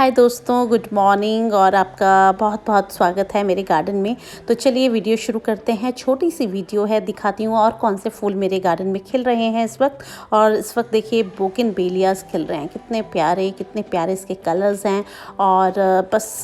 हाय दोस्तों, good morning और आपका बहुत बहुत स्वागत है मेरे गार्डन में। तो चलिए वीडियो शुरू करते हैं। छोटी सी वीडियो है, दिखाती हूँ और कौन से फूल मेरे गार्डन में खिल रहे हैं इस वक्त। और इस वक्त देखिए बोगनवेलियास खिल रहे हैं, कितने प्यारे इसके कलर्स हैं। और बस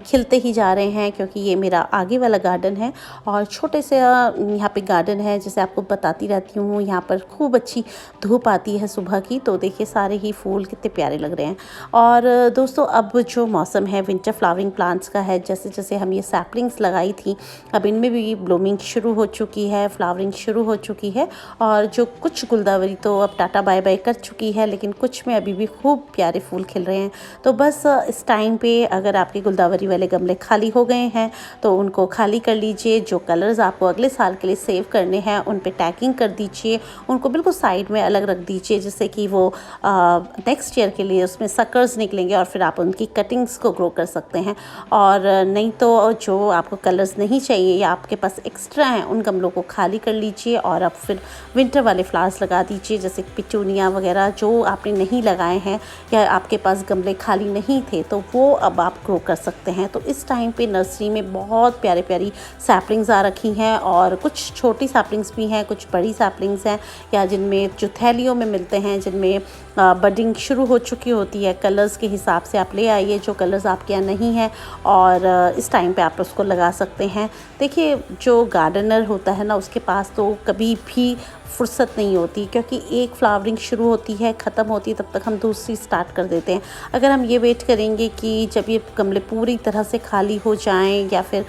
खिलते ही जा रहे हैं क्योंकि ये मेरा आगे वाला गार्डन है और छोटे से यहाँ पे गार्डन है। जैसे आपको बताती रहती हूँ, यहाँ पर खूब अच्छी धूप आती है सुबह की। तो देखिए सारे ही फूल कितने प्यारे लग रहे हैं। और दोस्तों अब जो मौसम है विंटर फ्लावरिंग प्लांट्स का है। जैसे जैसे हम ये सैपलिंग्स लगाई थी, अब इनमें भी ब्लूमिंग शुरू हो चुकी है, फ्लावरिंग शुरू हो चुकी है। और जो कुछ गुलदावरी तो अब टाटा बाय बाय कर चुकी है, लेकिन कुछ में अभी भी खूब प्यारे फूल खिल रहे हैं। तो बस इस टाइम पे अगर आपके गुलदावरी वाले गमले खाली हो गए हैं तो उनको खाली कर लीजिए। जो कलर्स आपको अगले साल के लिए सेव करने हैं उन पे टैगिंग कर दीजिए, उनको बिल्कुल साइड में अलग रख दीजिए, जिससे कि वो नेक्स्ट ईयर के लिए उसमें सकर्स निकलेंगे और फिर आप उनकी कटिंग्स को ग्रो कर सकते हैं। और नहीं तो जो आपको कलर्स नहीं चाहिए या आपके पास एक्स्ट्रा हैं उन गमलों को खाली कर लीजिए और अब फिर विंटर वाले फ्लावर्स लगा दीजिए, जैसे पिटूनिया वगैरह जो आपने नहीं लगाए हैं या आपके पास गमले खाली नहीं थे तो वो अब आप ग्रो कर सकते हैं। तो इस टाइम पे नर्सरी में बहुत प्यारी सैपलिंग्स आ रखी हैं और कुछ छोटी सैपलिंग्स भी हैं, कुछ बड़ी सैपलिंग्स हैं या जिनमें जो थैलियों में मिलते हैं, जिनमें बडिंग शुरू हो चुकी होती है। कलर्स के हिसाब से आप ले आइए जो कलर्स आपके यहाँ नहीं है और इस टाइम पे आप उसको लगा सकते हैं। देखिए जो गार्डनर होता है ना, उसके पास तो कभी भी फुर्सत नहीं होती, क्योंकि एक फ्लावरिंग शुरू होती है, ख़त्म होती है, तब तक हम दूसरी स्टार्ट कर देते हैं। अगर हम ये वेट करेंगे कि जब ये गमले पूरी तरह से खाली हो जाएं या फिर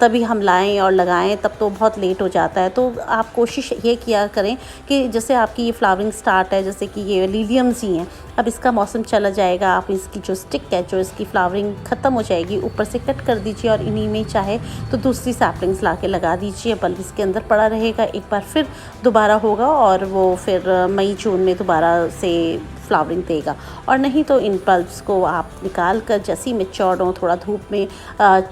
तभी हम लाएं और लगाएं, तब तो बहुत लेट हो जाता है। तो आप कोशिश ये किया करें कि जैसे आपकी ये फ्लावरिंग स्टार्ट है, जैसे कि ये लिलियम्स ही हैं, अब इसका मौसम चला जाएगा, आप इसकी जो स्टिक है, जो इसकी फ्लावरिंग ख़त्म हो जाएगी, ऊपर से कट कर दीजिए और इन्हीं में चाहे तो दूसरी सैपलिंग्स ला के लगा दीजिए। बल्ब इसके अंदर पड़ा रहेगा, एक बार फिर दोबारा होगा और वो फिर मई जून में दोबारा से फ्लावरिंग देगा। और नहीं तो इन बल्ब्स को आप निकाल कर जैसे ही मैच्योर हो, थोड़ा धूप में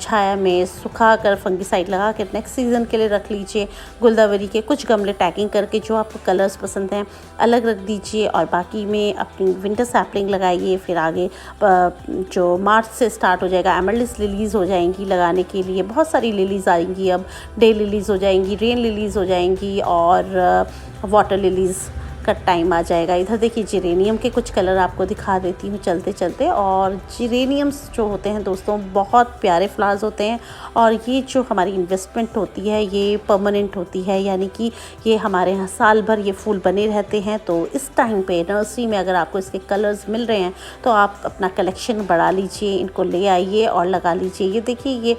छाया में सुखा कर फंगिसाइड लगा कर नेक्स्ट सीज़न के लिए रख लीजिए। गुलदावरी के कुछ गमले टैगिंग करके जो आपको कलर्स पसंद हैं अलग रख दीजिए और बाकी में अपनी विंटर सैपलिंग लगाइए। फिर आगे जो मार्च से स्टार्ट हो जाएगा, एमरल्ड लिलीज़ हो जाएंगी लगाने के लिए, बहुत सारी लिलीज़ आएंगी। अब डे लिलीज़ हो जाएंगी, रेन लिलीज़ हो जाएंगी और वाटर लिलीज़ का टाइम आ जाएगा। इधर देखिए जिरेनियम के कुछ कलर आपको दिखा देती हूँ चलते चलते। और जिरेनियम्स जो होते हैं दोस्तों बहुत प्यारे फ्लावर्स होते हैं और ये जो हमारी इन्वेस्टमेंट होती है ये परमानेंट होती है, यानी कि ये हमारे यहाँ साल भर ये फूल बने रहते हैं। तो इस टाइम पे नर्सरी में अगर आपको इसके कलर्स मिल रहे हैं तो आप अपना कलेक्शन बढ़ा लीजिए, इनको ले आइए और लगा लीजिए। ये देखिए ये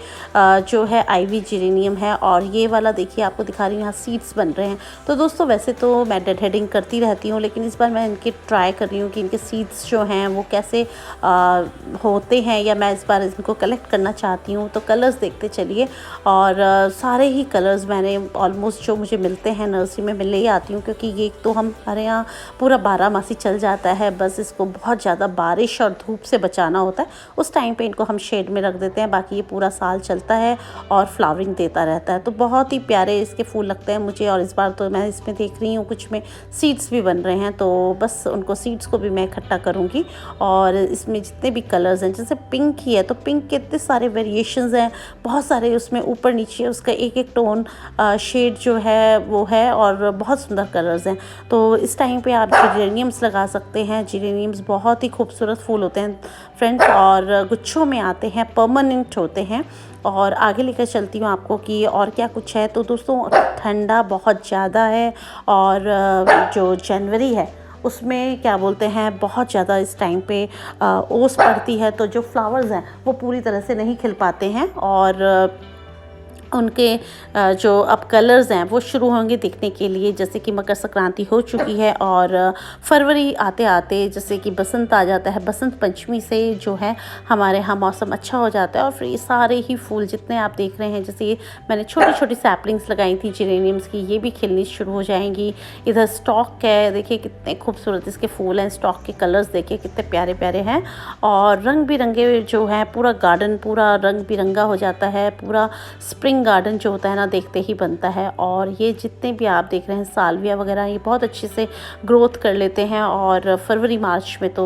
जो है आईवी जिरेनियम है और ये वाला देखिए आपको दिखा रही हूँ, यहाँ सीड्स बन रहे हैं। तो दोस्तों वैसे तो मैं डेड हेडिंग करती रहती हूँ, लेकिन इस बार मैं इनके ट्राई कर रही हूँ कि इनके सीड्स जो हैं वो कैसे होते हैं, या मैं इस बार इनको कलेक्ट करना चाहती हूँ। तो कलर्स देखते चलिए और सारे ही कलर्स मैंने ऑलमोस्ट जो मुझे मिलते हैं नर्सरी में मैं ले आती हूँ, क्योंकि ये तो हमारे यहाँ पूरा 12 मासी चल जाता है। बस इसको बहुत ज़्यादा बारिश और धूप से बचाना होता है, उस टाइम पे इनको हम शेड में रख देते हैं, बाकी ये पूरा साल चलता है और फ्लावरिंग देता रहता है। तो बहुत ही प्यारे इसके फूल लगते हैं मुझे। और इस बार तो मैं इसमें देख रही हूँ कुछ में सीड्स भी बन रहे हैं, तो बस उनको सीड्स को भी मैं इकट्ठा करूंगी। और इसमें जितने भी कलर्स हैं, जैसे पिंक ही है तो पिंक के इतने सारे वेरिएशंस हैं, बहुत सारे उसमें ऊपर नीचे उसका एक एक टोन शेड जो है वो है और बहुत सुंदर कलर्स हैं। तो इस टाइम पे आप जिरेनियम्स लगा सकते हैं। जिरेनियम्स बहुत ही खूबसूरत फूल होते हैं फ्रेंड्स और गुच्छों में आते हैं, परमानेंट होते हैं। और आगे लेकर चलती हूँ आपको कि और क्या कुछ है। तो दोस्तों ठंडा बहुत ज़्यादा है और जो जनवरी है उसमें क्या बोलते हैं बहुत ज़्यादा इस टाइम पे ओस पड़ती है, तो जो फ्लावर्स हैं वो पूरी तरह से नहीं खिल पाते हैं और उनके जो अब कलर्स हैं वो शुरू होंगे दिखने के लिए। जैसे कि मकर संक्रांति हो चुकी है और फरवरी आते आते जैसे कि बसंत आ जाता है, बसंत पंचमी से जो है हमारे यहाँ मौसम अच्छा हो जाता है और फिर ये सारे ही फूल जितने आप देख रहे हैं, जैसे ये मैंने छोटी छोटी सैपलिंग्स लगाई थी जिरेनियम्स की, ये भी खिलनी शुरू हो जाएंगी। इधर स्टॉक है, देखिए कितने खूबसूरत इसके फूल हैं, स्टॉक के कलर्स देखिए कितने प्यारे प्यारे हैं और रंग बिरंगे जो हैं, पूरा गार्डन पूरा रंग बिरंगा हो जाता है। पूरा स्प्रिंग गार्डन जो होता है ना देखते ही बनता है। और ये जितने भी आप देख रहे हैं साल्विया वगैरह, ये बहुत अच्छे से ग्रोथ कर लेते हैं और फरवरी मार्च में तो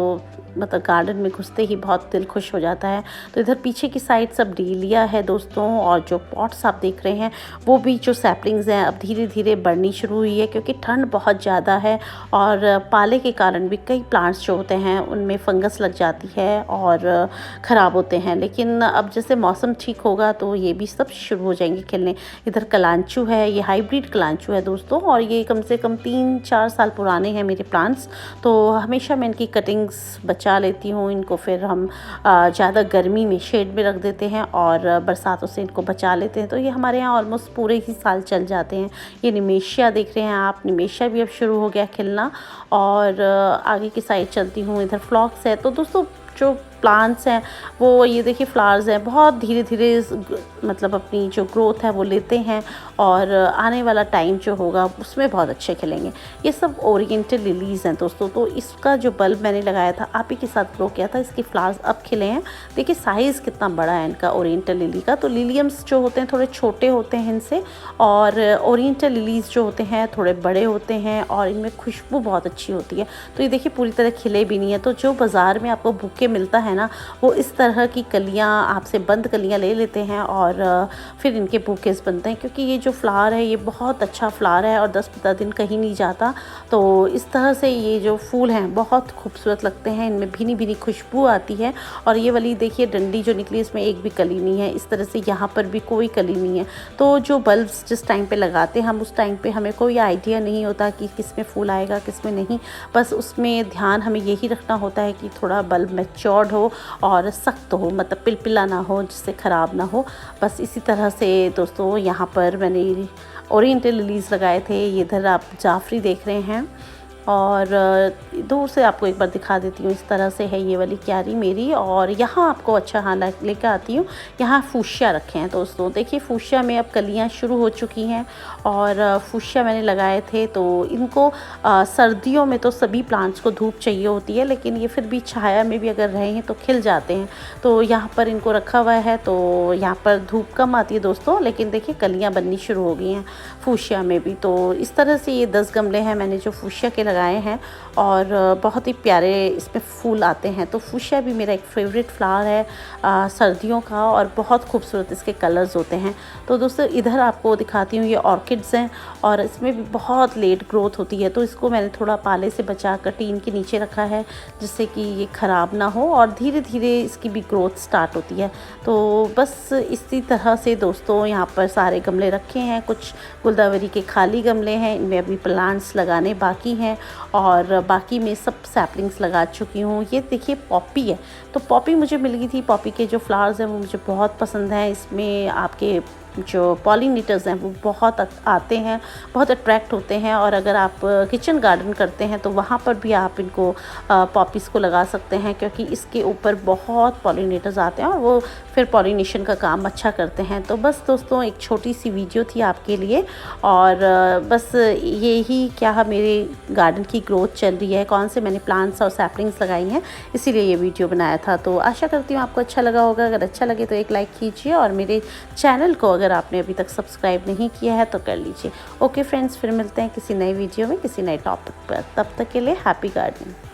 मतलब गार्डन में घुसते ही बहुत दिल खुश हो जाता है। तो इधर पीछे की साइड सब डेलिया है दोस्तों, और जो पॉट्स आप देख रहे हैं वो भी जो सैपलिंग्स हैं अब धीरे धीरे बढ़नी शुरू हुई है, क्योंकि ठंड बहुत ज़्यादा है और पाले के कारण भी कई प्लांट्स जो होते हैं उनमें फंगस लग जाती है और ख़राब होते हैं। लेकिन अब जैसे मौसम ठीक होगा तो ये भी सब शुरू हो जाएंगे खिलने। इधर कलांचू है, ये हाइब्रिड कलांचू है दोस्तों, और ये कम से कम 3-4 साल पुराने हैं मेरे प्लांट्स। तो हमेशा मैं इनकी कटिंग्स बचा लेती हूँ, इनको फिर हम ज़्यादा गर्मी में शेड में रख देते हैं और बरसातों से इनको बचा लेते हैं। तो ये हमारे यहाँ ऑलमोस्ट पूरे ही साल चल जाते हैं। ये निमेशिया देख रहे हैं आप, निमेशिया भी अब शुरू हो गया खिलना। और आगे की साइड चलती हूँ, इधर फ्लॉक्स है। तो दोस्तों जो प्लांट्स हैं वो ये देखिए फ्लावर्स हैं, बहुत धीरे धीरे मतलब अपनी जो ग्रोथ है वो लेते हैं, और आने वाला टाइम जो होगा उसमें बहुत अच्छे खिलेंगे। ये सब ओरिएंटल लिलीज़ हैं दोस्तों। तो इसका जो बल्ब मैंने लगाया था आप ही के साथ ग्रो किया था, इसके फ्लावर्स अब खिले हैं। देखिए साइज़ कितना बड़ा है इनका ओरिएंटल लिली का। तो लिलियम्स जो होते हैं थोड़े छोटे होते हैं इनसे, और ओरिएंटल लिलीज़ जो होते हैं थोड़े बड़े होते हैं, और इनमें खुशबू बहुत अच्छी होती है। तो ये देखिए पूरी तरह खिले भी नहीं है। तो जो बाज़ार में आपको बुके मिलता है ना, वो इस तरह की कलियां आपसे बंद कलियां ले लेते हैं और फिर इनके बुकेस बनते हैं, क्योंकि ये जो फ्लावर है ये बहुत अच्छा फ्लावर है और 10-15 दिन कहीं नहीं जाता। तो इस तरह से ये जो फूल हैं बहुत खूबसूरत लगते हैं, इनमें भीनी भीनी खुशबू आती है। और ये वाली देखिए डंडी जो निकली इसमें एक भी कली नहीं है, इस तरह से यहाँ पर भी कोई कली नहीं है। तो जो बल्ब्स जिस टाइम पे लगाते हैं हम, उस टाइम पे हमें कोई आइडिया नहीं होता कि किस में फूल आएगा किस में नहीं। बस उसमें ध्यान हमें यही रखना होता है कि थोड़ा बल्ब मैच्योर्ड हो और सख्त हो, मतलब पिलपिला ना हो, जिससे ख़राब ना हो। बस इसी तरह से दोस्तों यहाँ पर मैंने ओरिएंटल लिलीज़ लगाए थे। ये इधर आप जाफरी देख रहे हैं, और दूर से आपको एक बार दिखा देती हूँ। इस तरह से है ये वाली क्यारी मेरी। और यहाँ आपको अच्छा हाँ लेकर आती हूँ, यहाँ फूशिया रखे हैं दोस्तों। देखिए फूशिया में अब कलियाँ शुरू हो चुकी हैं, और फूशिया मैंने लगाए थे। तो इनको सर्दियों में तो सभी प्लांट्स को धूप चाहिए होती है, लेकिन ये फिर भी छाया में भी अगर रहे हैं तो खिल जाते हैं। तो यहाँ पर इनको रखा हुआ है, तो यहाँ पर धूप कम आती है दोस्तों, लेकिन देखिए कलियाँ बननी शुरू हो गई हैं फूशिया में भी। तो इस तरह से ये 10 गमले हैं मैंने जो फूशिया के लगाए हैं, और बहुत ही प्यारे इसमें फूल आते हैं। तो फूशिया भी मेरा एक फेवरेट फ्लावर है सर्दियों का, और बहुत खूबसूरत इसके कलर्स होते हैं। तो दोस्तों इधर आपको दिखाती हूँ, ये ऑर्किड्स हैं और इसमें भी बहुत लेट ग्रोथ होती है। तो इसको मैंने थोड़ा पाले से बचा कर टीन के नीचे रखा है, जिससे कि ये ख़राब ना हो, और धीरे धीरे इसकी भी ग्रोथ स्टार्ट होती है। तो बस इसी तरह से दोस्तों यहाँ पर सारे गमले रखे हैं। कुछ गुलदावरी के खाली गमले हैं, इनमें अभी प्लांट्स लगाने बाकी हैं, और बाकी में सब सैपलिंग्स लगा चुकी हूँ। ये देखिए पॉपी है, तो पॉपी मुझे मिल गई थी। पॉपी के जो फ्लावर्स हैं वो मुझे बहुत पसंद हैं। इसमें आपके जो पॉलिनेटर्स हैं वो बहुत आते हैं, बहुत अट्रैक्ट होते हैं। और अगर आप किचन गार्डन करते हैं तो वहाँ पर भी आप इनको पॉपीज़ को लगा सकते हैं, क्योंकि इसके ऊपर बहुत पॉलिनेटर्स आते हैं और वो फिर पॉलिनेशन का काम अच्छा करते हैं। तो बस दोस्तों एक छोटी सी वीडियो थी आपके लिए, और बस यही क्या मेरे गार्डन की ग्रोथ चल रही है, कौन से मैंने प्लांट्स और सैपलिंग्स लगाई हैं, इसीलिए ये वीडियो बनाया था। तो आशा करती हूँ आपको अच्छा लगा होगा। अगर अच्छा लगे तो एक लाइक कीजिए, और मेरे चैनल को अगर आपने अभी तक सब्सक्राइब नहीं किया है तो कर लीजिए। ओके फ्रेंड्स, फिर मिलते हैं किसी नई वीडियो में किसी नए टॉपिक पर। तब तक के लिए हैप्पी गार्डनिंग।